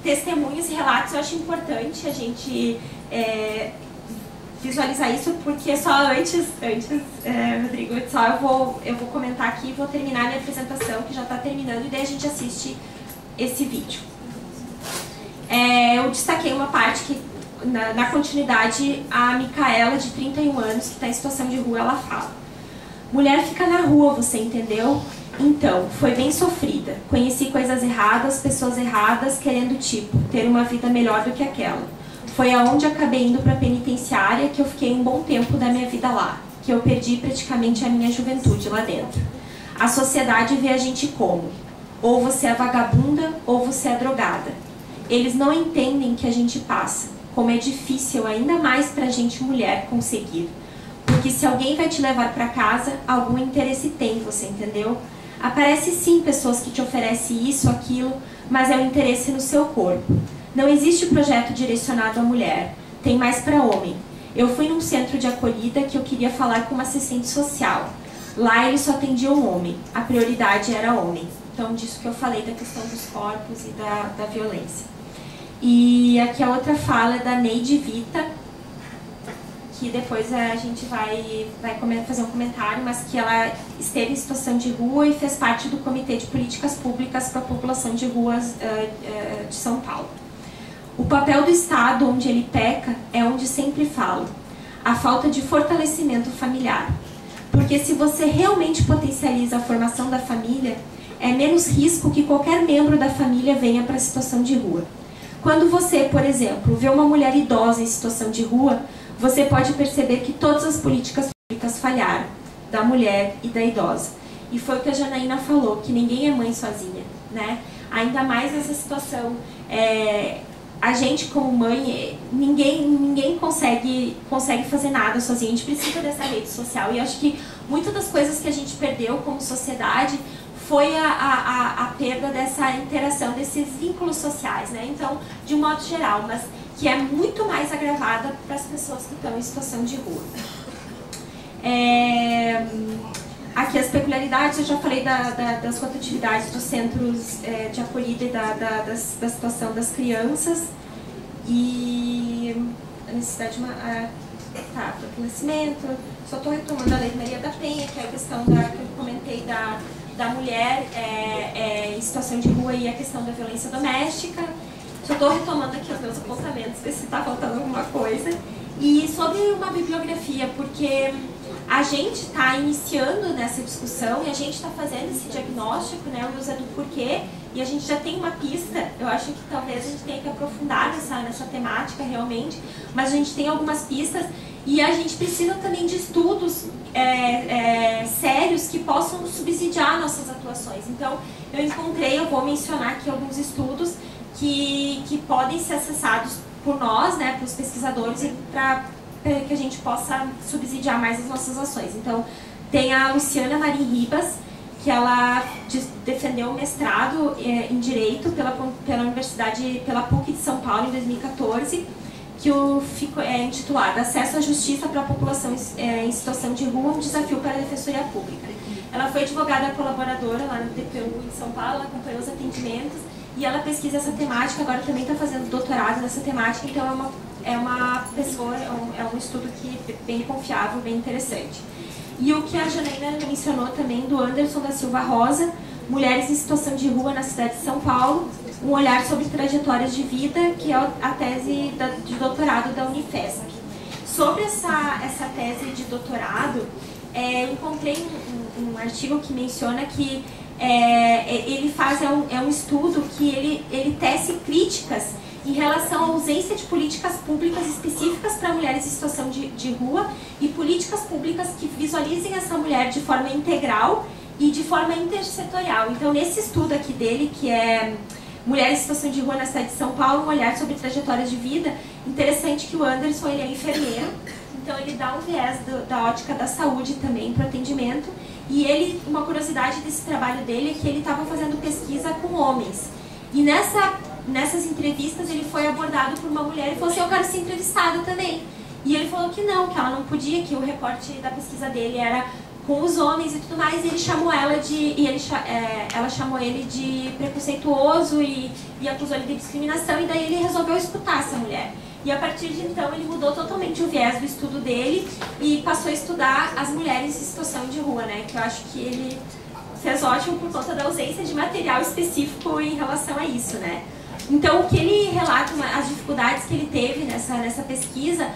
testemunhos e relatos eu acho importante a gente visualizar isso, porque só antes Rodrigo, eu vou comentar aqui e vou terminar minha apresentação, que já está terminando, e daí a gente assiste esse vídeo. Eu destaquei uma parte que, na continuidade, a Micaela, de 31 anos, que está em situação de rua, ela fala: mulher fica na rua, você entendeu? Então, foi bem sofrida. Conheci coisas erradas, pessoas erradas, querendo, ter uma vida melhor do que aquela. Foi aonde acabei indo para a penitenciária, que eu fiquei um bom tempo da minha vida lá, que eu perdi praticamente a minha juventude lá dentro. A sociedade vê a gente como: ou você é vagabunda, ou você é drogada. Eles não entendem que a gente passa, como é difícil ainda mais para a gente mulher conseguir. Porque se alguém vai te levar para casa, algum interesse tem, você entendeu? Aparece sim pessoas que te oferecem isso, aquilo, mas é o interesse no seu corpo. Não existe projeto direcionado à mulher, tem mais para homem. Eu fui num centro de acolhida que eu queria falar com uma assistente social. Lá eles só atendiam homem, a prioridade era homem. Então, disso que eu falei, da questão dos corpos e da violência. E aqui a outra fala é da Neide Vita, que depois a gente vai fazer um comentário, mas que ela esteve em situação de rua e fez parte do Comitê de Políticas Públicas para a População de Ruas de São Paulo. O papel do Estado, onde ele peca, é onde sempre falo: a falta de fortalecimento familiar. Porque se você realmente potencializa a formação da família, é menos risco que qualquer membro da família venha para a situação de rua. Quando você, por exemplo, vê uma mulher idosa em situação de rua, você pode perceber que todas as políticas públicas falharam, da mulher e da idosa. E foi o que a Janaína falou, que ninguém é mãe sozinha, né? Ainda mais nessa situação, a gente como mãe, ninguém consegue fazer nada sozinha, a gente precisa dessa rede social. E acho que muitas das coisas que a gente perdeu como sociedade foi a perda dessa interação, desses vínculos sociais, né? Então, de um modo geral, mas que é muito mais agravada para as pessoas que estão em situação de rua. aqui as peculiaridades, eu já falei das rotatividades dos centros de acolhida e da situação das crianças, e a necessidade de uma... fortalecimento. Só estou retomando a Lei Maria da Penha, que é a questão que eu comentei da mulher em situação de rua e a questão da violência doméstica. Só estou retomando aqui os meus apontamentos, ver se está faltando alguma coisa. E sobre uma bibliografia, porque a gente está iniciando nessa discussão e a gente está fazendo esse diagnóstico, né, o uso do porquê, e a gente já tem uma pista. Eu acho que talvez a gente tenha que aprofundar nessa temática realmente, mas a gente tem algumas pistas e a gente precisa também de estudos sérios que possam subsidiar nossas atuações. Então, eu vou mencionar aqui alguns estudos que podem ser acessados por nós, né, para os pesquisadores, e para que a gente possa subsidiar mais as nossas ações. Então, tem a Luciana Marim Ribas, que ela defendeu o mestrado em Direito pela Universidade, pela PUC de São Paulo, em 2014, que é intitulado Acesso à Justiça para a População em Situação de Rua, um desafio para a Defensoria Pública. Ela foi advogada colaboradora lá no DPU em São Paulo, ela acompanhou os atendimentos e ela pesquisa essa temática, agora também está fazendo doutorado nessa temática, então é uma pessoa, é um estudo bem confiável, bem interessante. E o que a Janaína mencionou também do Anderson da Silva Rosa, Mulheres em Situação de Rua na Cidade de São Paulo, um olhar sobre trajetórias de vida, que é a tese de doutorado da Unifesp. Sobre essa tese de doutorado, eu encontrei um artigo que menciona que ele faz um estudo que ele tece críticas em relação à ausência de políticas públicas específicas para mulheres em situação de rua e políticas públicas que visualizem essa mulher de forma integral e de forma intersetorial. Então, nesse estudo aqui dele, que é Mulheres em Situação de Rua na Cidade de São Paulo, um olhar sobre trajetórias de vida, interessante que o Anderson, ele é enfermeiro, então ele dá um viés da ótica da saúde também para o atendimento, e uma curiosidade desse trabalho dele é que ele estava fazendo pesquisa com homens, e nessas entrevistas ele foi abordado por uma mulher e falou assim: eu quero ser entrevistada também. E ele falou que não, que ela não podia, que o recorte da pesquisa dele era com os homens e tudo mais, e ele chamou ela ela chamou ele de preconceituoso e acusou ele de discriminação, e daí ele resolveu escutar essa mulher. E a partir de então ele mudou totalmente o viés do estudo dele e passou a estudar as mulheres em situação de rua, né? Que eu acho que ele fez ótimo por conta da ausência de material específico em relação a isso, né? Então, o que ele relata, as dificuldades que ele teve nessa pesquisa,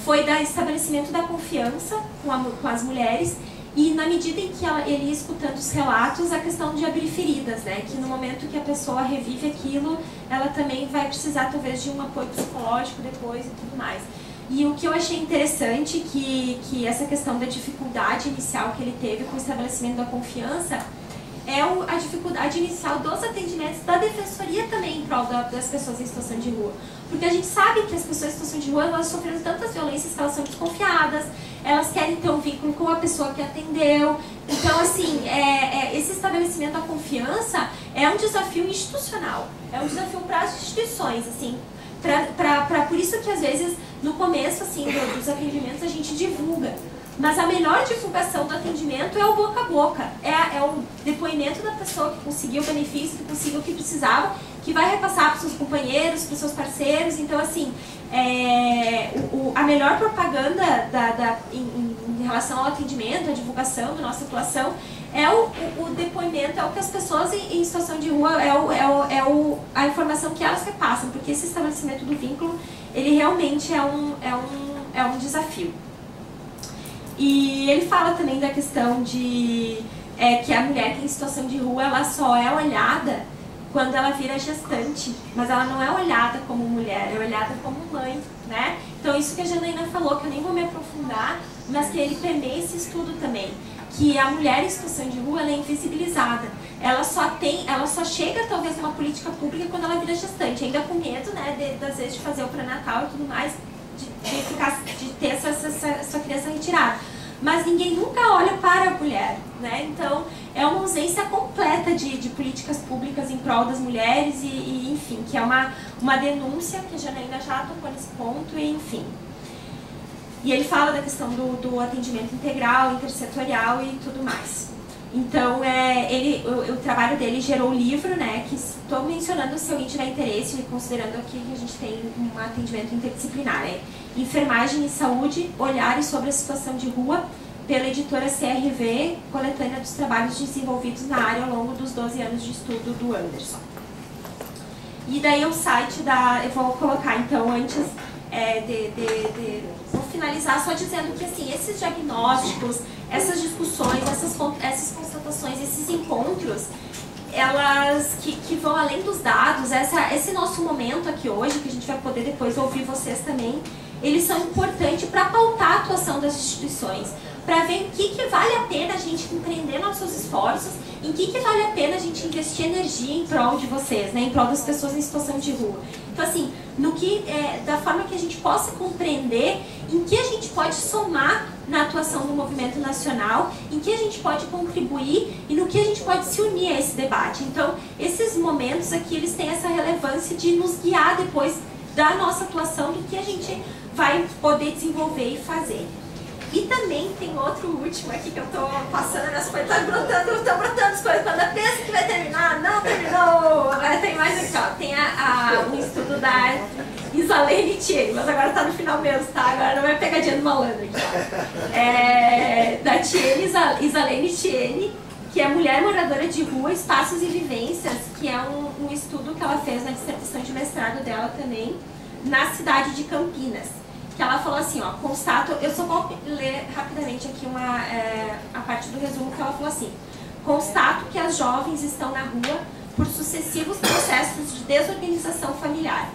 foi do estabelecimento da confiança com as mulheres, e na medida em que ele ia escutando os relatos, a questão de abrir feridas, né? Que no momento que a pessoa revive aquilo, ela também vai precisar talvez de um apoio psicológico depois e tudo mais. E o que eu achei interessante, que essa questão da dificuldade inicial que ele teve com o estabelecimento da confiança, é a dificuldade inicial dos atendimentos da defensoria também em prol das pessoas em situação de rua. Porque a gente sabe que as pessoas em situação de rua, elas sofrem tantas violências que elas são desconfiadas, elas querem ter um vínculo com a pessoa que atendeu. Então, assim, esse estabelecimento da confiança é um desafio institucional, é um desafio para as instituições, assim, por isso que às vezes no começo assim, dos atendimentos a gente divulga. Mas a melhor divulgação do atendimento é o boca a boca, é o depoimento da pessoa que conseguiu o benefício, que conseguiu o que precisava, que vai repassar para os seus companheiros, para os seus parceiros. Então, assim, a melhor propaganda em relação ao atendimento, à divulgação da nossa atuação, é o depoimento, é o que as pessoas em situação de rua, a informação que elas repassam, porque esse estabelecimento do vínculo, ele realmente é um desafio. E ele fala também da questão de que a mulher que é em situação de rua, ela só é olhada quando ela vira gestante, mas ela não é olhada como mulher, é olhada como mãe, né? Então isso que a Janaína falou, que eu nem vou me aprofundar, mas que ele permeia esse estudo também, que a mulher em situação de rua, ela é invisibilizada, ela só chega talvez numa política pública quando ela vira gestante, ainda com medo, né, às vezes de fazer o pré-natal e tudo mais, de ter essa criança retirada. Mas ninguém nunca olha para a mulher, né? Então, é uma ausência completa de políticas públicas em prol das mulheres e enfim, que é uma denúncia que a Janaína já tocou nesse ponto, e enfim. E ele fala da questão do atendimento integral, intersetorial e tudo mais. Então, o trabalho dele gerou um livro, né, que estou mencionando se alguém tiver interesse, e considerando aqui que a gente tem um atendimento interdisciplinar. Enfermagem e Saúde, Olhares sobre a Situação de Rua, pela editora CRV, coletânea dos trabalhos desenvolvidos na área ao longo dos 12 anos de estudo do Anderson. E daí o site eu vou colocar então antes vou finalizar só dizendo que assim, esses diagnósticos, essas discussões, essas constatações, esses encontros, elas que vão além dos dados, esse nosso momento aqui hoje, que a gente vai poder depois ouvir vocês também, eles são importantes para pautar a atuação das instituições, para ver em que vale a pena a gente empreender nossos esforços, em que vale a pena a gente investir energia em prol de vocês, né, em prol das pessoas em situação de rua. Então assim, da forma que a gente possa compreender em que a gente pode somar na atuação do movimento nacional, em que a gente pode contribuir e no que a gente pode se unir a esse debate. Então, esses momentos aqui, eles têm essa relevância de nos guiar depois da nossa atuação, do que a gente vai poder desenvolver e fazer. E também tem outro último aqui que eu tô passando nas coisas, estão brotando as coisas, quando eu penso que vai terminar, não terminou! Agora tem mais aqui, ó, tem um estudo da Isalene Thiene, mas agora tá no final mesmo, tá? Agora não é pegadinha do malandro aqui, ó. Da Isalene Thiene, que é Mulher Moradora de Rua, Espaços e Vivências, que é um estudo que ela fez na dissertação de mestrado dela também, na cidade de Campinas. Que ela falou assim, ó, constato, eu só vou ler rapidamente aqui a parte do resumo, que ela falou assim: constato que as jovens estão na rua por sucessivos processos de desorganização familiar.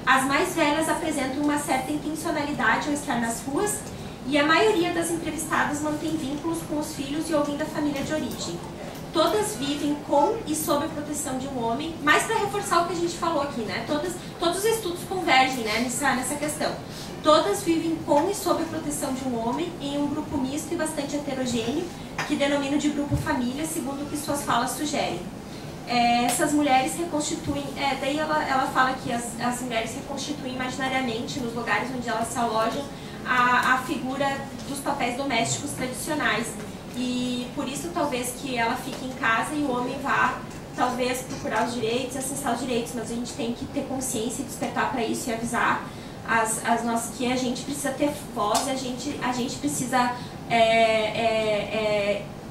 As mais velhas apresentam uma certa intencionalidade ao estar nas ruas e a maioria das entrevistadas mantém vínculos com os filhos e alguém da família de origem. Todas vivem com e sob a proteção de um homem, mais para reforçar o que a gente falou aqui, né? Todos os estudos convergem, né, nessa questão. Todas vivem com e sob a proteção de um homem em um grupo misto e bastante heterogêneo, que denomino de grupo família, segundo o que suas falas sugerem. Essas mulheres reconstituem, daí ela fala que as mulheres reconstituem imaginariamente, nos lugares onde elas se alojam, a figura dos papéis domésticos tradicionais. E por isso talvez que ela fique em casa e o homem vá talvez procurar os direitos, acessar os direitos, mas a gente tem que ter consciência e despertar para isso e avisar as nossas, que a gente precisa ter voz, a gente precisa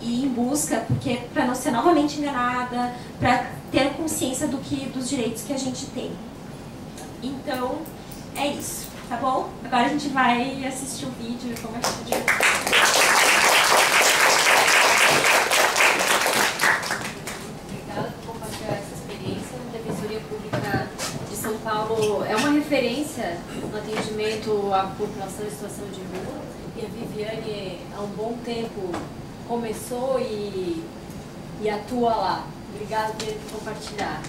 ir em busca, porque para não ser novamente enganada, para ter consciência dos direitos que a gente tem. Então, é isso, tá bom? Agora a gente vai assistir o vídeo e como a gente... Paulo é uma referência no atendimento à população em situação de rua, e a Viviane há um bom tempo começou e atua lá. Obrigada por compartilhar.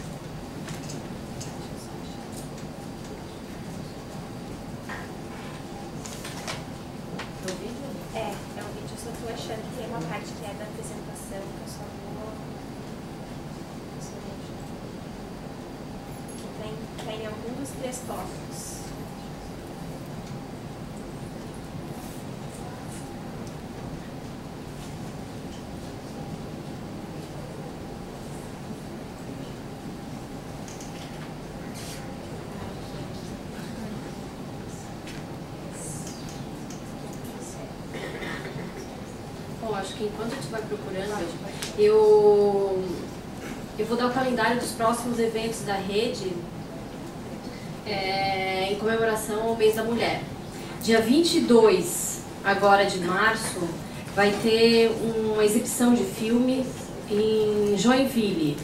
É um vídeo, eu só estou achando que tem uma parte que é da apresentação, que eu só vou... Está em algum dos 3 tópicos. Bom, acho que enquanto a gente vai procurando, eu vou dar o calendário dos próximos eventos da rede em comemoração ao mês da mulher. Dia 22, agora de março, vai ter uma exibição de filme em Joinville.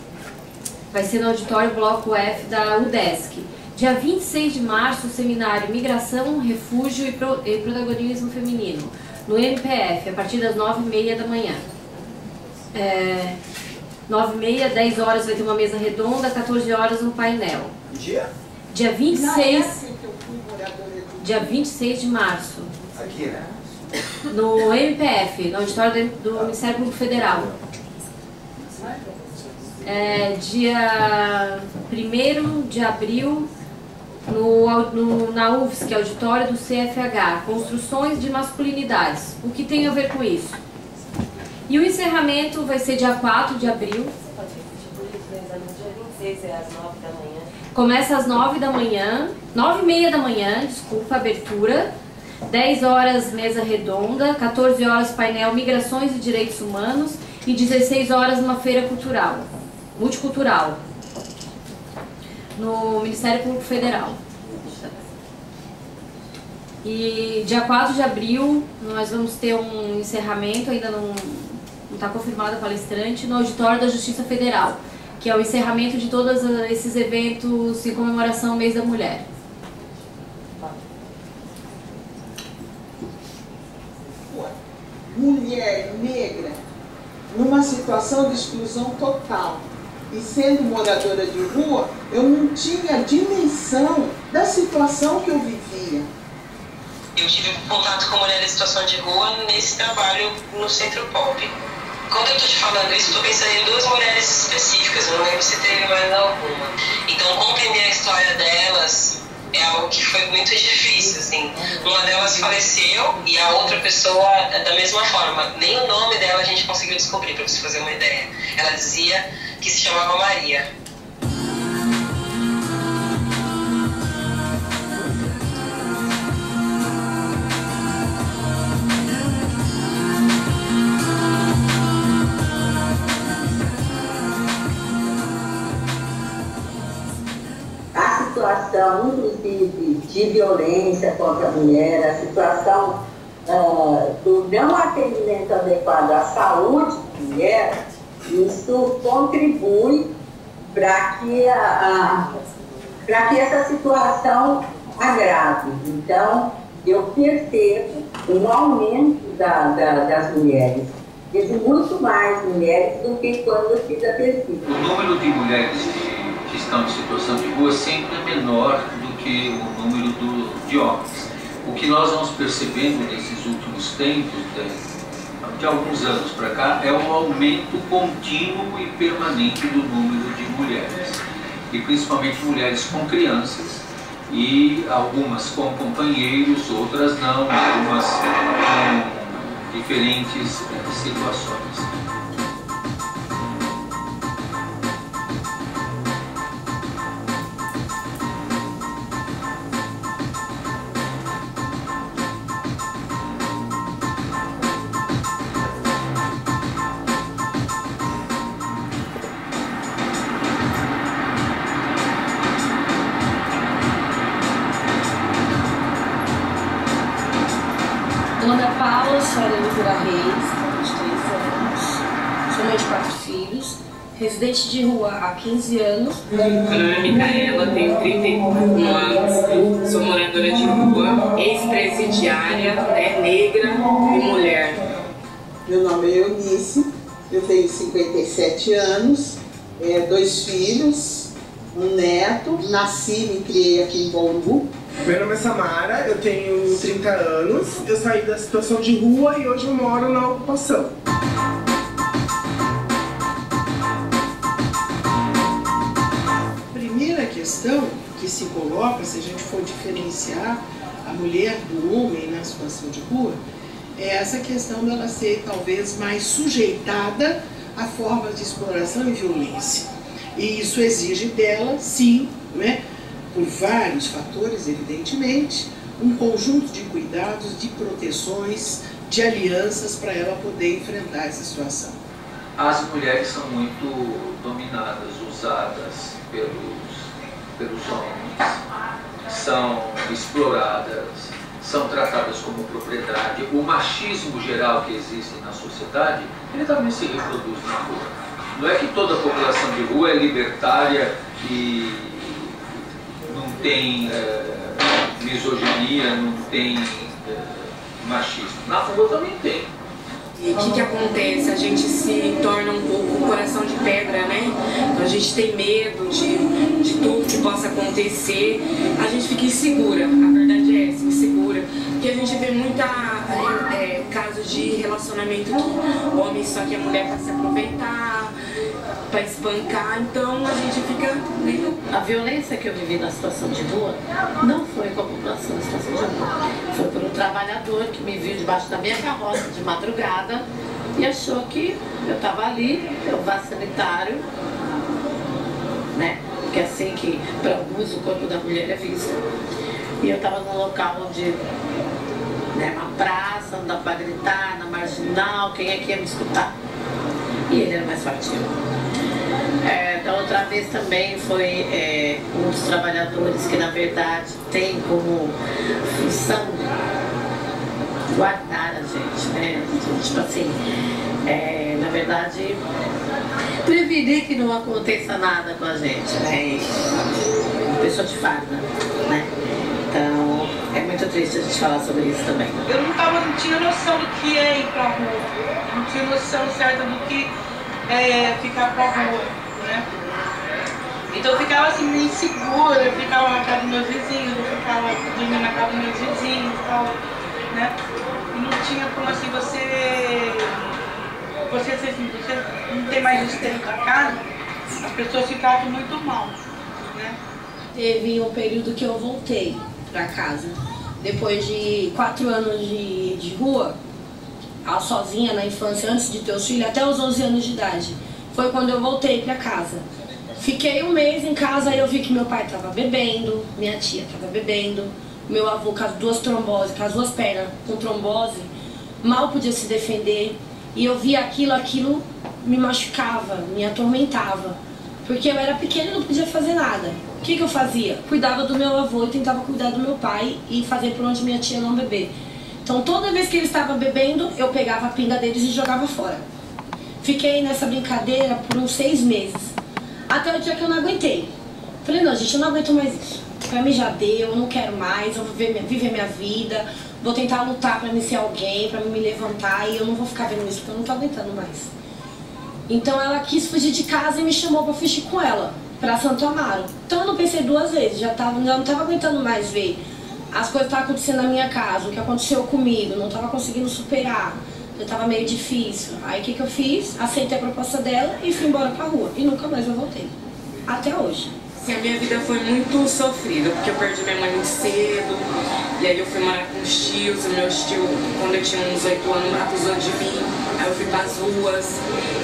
Vai ser no auditório Bloco F da UDESC. Dia 26 de março, o seminário Migração, Refúgio e Protagonismo Feminino, no MPF, a partir das 9h30 da manhã. 9h30, 10 horas vai ter uma mesa redonda, 14 horas um painel. Dia 26, dia 26 de março. Aqui, né? No MPF, no auditório do Ministério Público Federal. Dia 1º de abril, na UFSC, auditório do CFH, construções de masculinidades. O que tem a ver com isso? E o encerramento vai ser dia 4 de abril. Dia 26 é às 9 da manhã. Começa às 9 da manhã, 9h30 da manhã, desculpa, abertura. 10 horas mesa redonda, 14 horas painel Migrações e Direitos Humanos e 16 horas uma feira cultural, multicultural, no Ministério Público Federal. E dia 4 de abril nós vamos ter um encerramento, ainda não está confirmado a palestrante, no auditório da Justiça Federal, que é o encerramento de todos esses eventos em comemoração ao Mês da Mulher. Mulher negra numa situação de exclusão total e sendo moradora de rua, eu não tinha dimensão da situação que eu vivia. Eu tive contato com mulheres em situação de rua nesse trabalho no Centro Pop. Quando eu estou te falando isso, estou pensando em 2 mulheres específicas, eu não lembro se teve mais alguma. Então, compreender a história delas é algo que foi muito difícil, assim. Uma delas faleceu e a outra pessoa da mesma forma. Nem o nome dela a gente conseguiu descobrir, para você fazer uma ideia. Ela dizia que se chamava Maria. Situação, inclusive, de violência contra a mulher, a situação do não atendimento adequado à saúde da mulher, isso contribui para que, essa situação agrave. Então, eu percebo um aumento das mulheres. Vejo muito mais mulheres do que quando eu fiz a pesquisa. O número de mulheres que estão em situação de rua sempre é menor do que o número de homens. O que nós vamos percebendo nesses últimos tempos, de alguns anos para cá, é um aumento contínuo e permanente do número de mulheres. E principalmente mulheres com crianças, e algumas com companheiros, outras não, algumas com diferentes situações. Ana Paula Sônia Oliveira Reis, 23 anos, sou mãe de 4 filhos, residente de rua há 15 anos. Meu nome é Micaela, tenho 31 anos, sou moradora de rua, ex-presidiária, negra e mulher. Meu nome é Eunice, eu tenho 57 anos, 2 filhos, um neto, nasci e me criei aqui em Bauru. Meu nome é Samara, eu tenho 30 anos, eu saí da situação de rua e hoje eu moro na ocupação. A primeira questão que se coloca, se a gente for diferenciar a mulher do homem na situação de rua, é essa questão dela ser talvez mais sujeitada a formas de exploração e violência. E isso exige dela, sim, por vários fatores, evidentemente, um conjunto de cuidados, de proteções, de alianças para ela poder enfrentar essa situação. As mulheres são muito dominadas, usadas pelos homens, são exploradas, são tratadas como propriedade. O machismo geral que existe na sociedade, ele também se reproduz na rua. Não é que toda a população de rua é libertária e não tem misoginia, não tem machismo. Na rua também tem. E o que acontece? A gente se torna um pouco um coração de pedra, né? Então a gente tem medo de tudo que possa acontecer. A gente fica insegura, a verdade é essa, insegura. Porque a gente vê muita casos de relacionamento que o homem só quer a mulher para se aproveitar. pra espancar, então a gente fica meio... A violência que eu vivi na situação de rua não foi com a população na situação de rua. Foi por um trabalhador que me viu debaixo da minha carroça de madrugada e achou que eu estava ali, eu vaso sanitário, né? Porque é assim que para alguns o corpo da mulher é visto. E eu estava num local onde, né, uma praça, não dá para gritar, na marginal, quem é que ia me escutar? E ele era mais fortinho. Da outra vez também foi um dos trabalhadores que na verdade tem como função guardar a gente, né? Tipo assim, na verdade, prevenir que não aconteça nada com a gente, né? Pessoa de farda, né? Então, é muito triste a gente falar sobre isso também. Eu não tinha noção do que é ir pra rua, não tinha noção certa do que é ficar pra rua, né? Então eu ficava assim meio insegura, eu ficava na casa dos meus vizinhos, eu ficava dormindo na casa dos meus vizinhos e tal, né? E não tinha como assim você não tem mais isso dentro da casa, as pessoas ficavam muito mal, né? Teve um período que eu voltei pra casa, depois de 4 anos de rua, sozinha na infância, antes de ter os filhos, até os 11 anos de idade. Foi quando eu voltei pra casa. Fiquei um mês em casa e eu vi que meu pai estava bebendo, minha tia estava bebendo, meu avô com as 2 tromboses, com as 2 pernas com trombose, mal podia se defender. E eu via aquilo me machucava, me atormentava. Porque eu era pequena e não podia fazer nada. O que eu fazia? Cuidava do meu avô e tentava cuidar do meu pai e fazer por onde minha tia não beber. Então toda vez que ele estava bebendo, eu pegava a pinga deles e jogava fora. Fiquei nessa brincadeira por uns 6 meses. Até o dia que eu não aguentei. Falei, não, gente, eu não aguento mais isso. Pra mim já deu, eu não quero mais, eu vou viver minha vida, vou tentar lutar pra me ser alguém, pra me levantar e eu não vou ficar vendo isso porque eu não tô aguentando mais. Então ela quis fugir de casa e me chamou pra fugir com ela, pra Santo Amaro. Então eu não pensei 2 vezes, já não tava aguentando mais ver as coisas que estavam acontecendo na minha casa, o que aconteceu comigo, não tava conseguindo superar. Já tava meio difícil. Aí o que eu fiz? Aceitei a proposta dela e fui embora pra rua. E nunca mais eu voltei. Até hoje. Sim, a minha vida foi muito sofrida, porque eu perdi minha mãe muito cedo. E aí eu fui morar com os tios. Os meus tios, quando eu tinha uns 8 anos, abusou de mim. Aí eu fui pras ruas.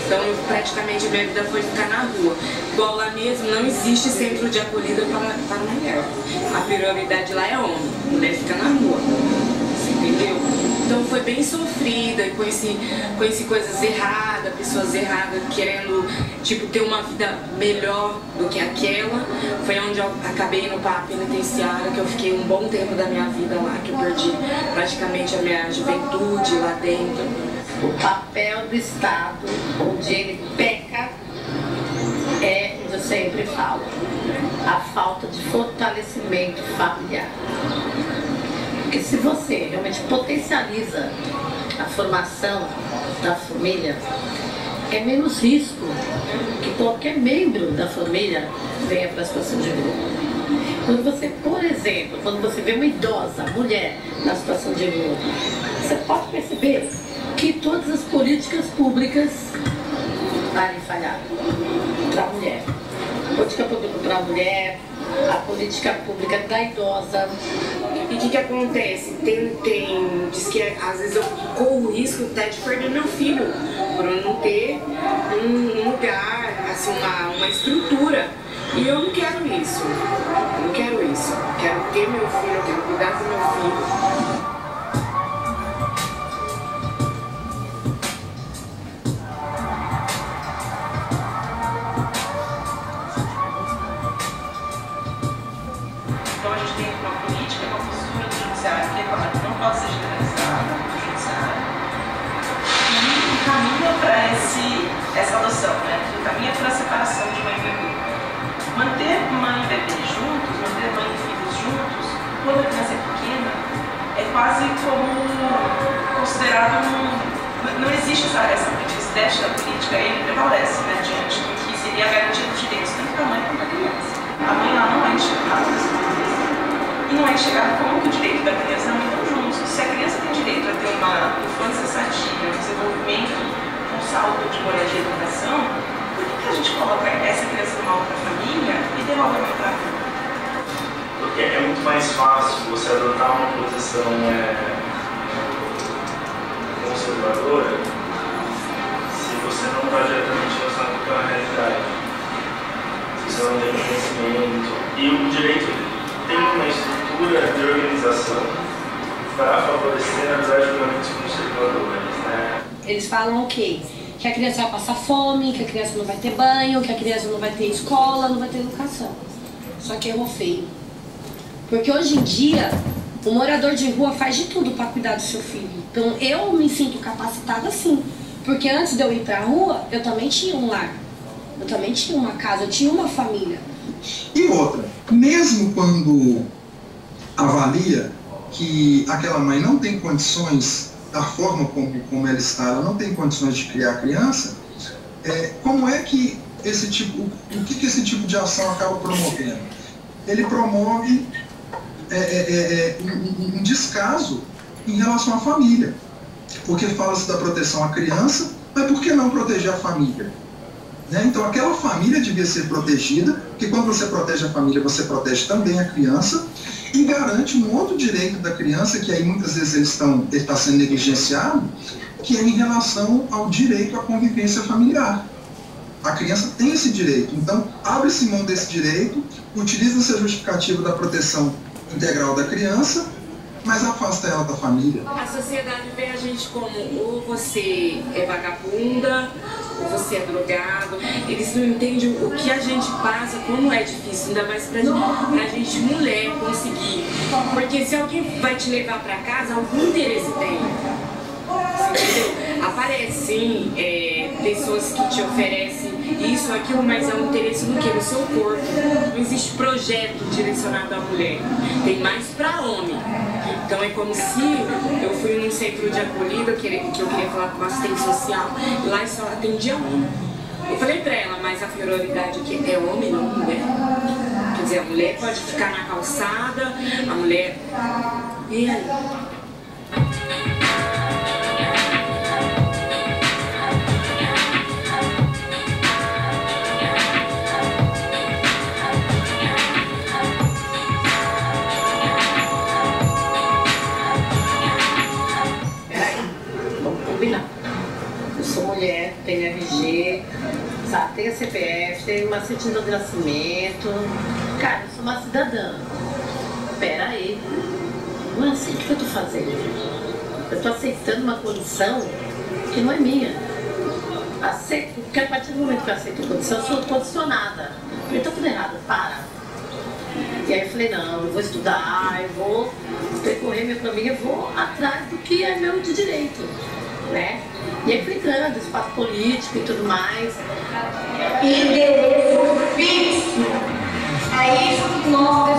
Então praticamente a minha vida foi ficar na rua. Igual lá mesmo, não existe centro de acolhida para mulher. A prioridade lá é homem. Mulher fica na rua. Você entendeu? Então foi bem sofrida e conheci coisas erradas, pessoas erradas querendo, tipo, ter uma vida melhor do que aquela. Foi onde eu acabei indo para a penitenciária, que eu fiquei um bom tempo da minha vida lá, que eu perdi praticamente a minha juventude lá dentro. O papel do Estado, onde ele peca, é, eu sempre falo, a falta de fortalecimento familiar. Porque se você realmente potencializa a formação da família, é menos risco que qualquer membro da família venha para a situação de rua. Quando você, por exemplo, quando você vê uma idosa, mulher, na situação de rua, você pode perceber que todas as políticas públicas vão falhar para a mulher. A política pública para a mulher, a política pública da idosa. E o que acontece? Diz que às vezes eu corro o risco até de perder meu filho, por eu não ter um lugar, assim, uma estrutura. E eu não quero isso. Eu não quero isso. Eu quero ter meu filho, eu quero cuidar do meu filho. Essa adoção, né? O caminho é para a separação de mãe e bebê. Manter mãe e bebê juntos, manter mãe e filhos juntos, quando a criança é pequena, é quase como considerado não existe essa teste da política, ele prevalece, né, diante do que seria a garantia dos direitos tanto da mãe quanto da criança. A mãe ela não é enxergada nessa coisa, e não é enxergada como que o direito da criança não estão juntos. Se a criança tem direito a ter uma infância sadia, um desenvolvimento, um saldo de moradia e educação, por que a gente coloca você adotar uma posição conservadora se você não está diretamente relacionado com a realidade, se você não tem conhecimento. E o direito tem uma estrutura de organização para favorecer, na verdade, movimentos conservadores, né? Eles falam o quê? Que a criança vai passar fome, que a criança não vai ter banho, que a criança não vai ter escola, não vai ter educação. Só que errou feio. Porque hoje em dia, o morador de rua faz de tudo para cuidar do seu filho. Então eu me sinto capacitada sim. Porque antes de eu ir pra rua, eu também tinha um lar. Eu também tinha uma casa, eu tinha uma família. E outra, mesmo quando avalia que aquela mãe não tem condições, da forma como ela está, ela não tem condições de criar a criança, como é que esse tipo, o que esse tipo de ação acaba promovendo? Ele promove um descaso em relação à família, porque fala-se da proteção à criança, mas por que não proteger a família? Né? Então aquela família devia ser protegida, porque quando você protege a família, você protege também a criança e garante um outro direito da criança, que aí muitas vezes ele está sendo negligenciado, que é em relação ao direito à convivência familiar. A criança tem esse direito, então abre-se mão desse direito, utiliza-se a justificativa da proteção integral da criança, mas afasta ela da família. A sociedade vê a gente como ou você é vagabunda, ou você é drogado. Eles não entendem o que a gente passa, como é difícil, ainda mais pra gente mulher conseguir. Porque se alguém vai te levar pra casa, algum interesse tem. Entendeu? Aparece sim pessoas que te oferecem isso, aquilo, mas é um interesse no que? No seu corpo. Não existe projeto direcionado à mulher, tem mais pra homem. Então é como se eu fui num centro de acolhida que eu queria falar com assistente social, e lá só atendia homem. Eu falei pra ela, mas a prioridade aqui é homem, não mulher. Quer dizer, a mulher pode ficar na calçada, a mulher... E aí? Eu sou mulher, tenho RG, sabe, tenho CPF, tenho uma certidão de nascimento. Cara, eu sou uma cidadã. Pera aí, não é assim que eu tô fazendo. Eu tô aceitando uma condição que não é minha. Aceito, porque a partir do momento que eu aceito a condição, eu sou condicionada. Eu falei, tá tudo errado, para. E aí eu falei, não, eu vou estudar, eu vou percorrer meu caminho, eu vou atrás do que é meu de direito, né? E aí aplicando espaço político e tudo mais. Endereço fixo. É isso que nós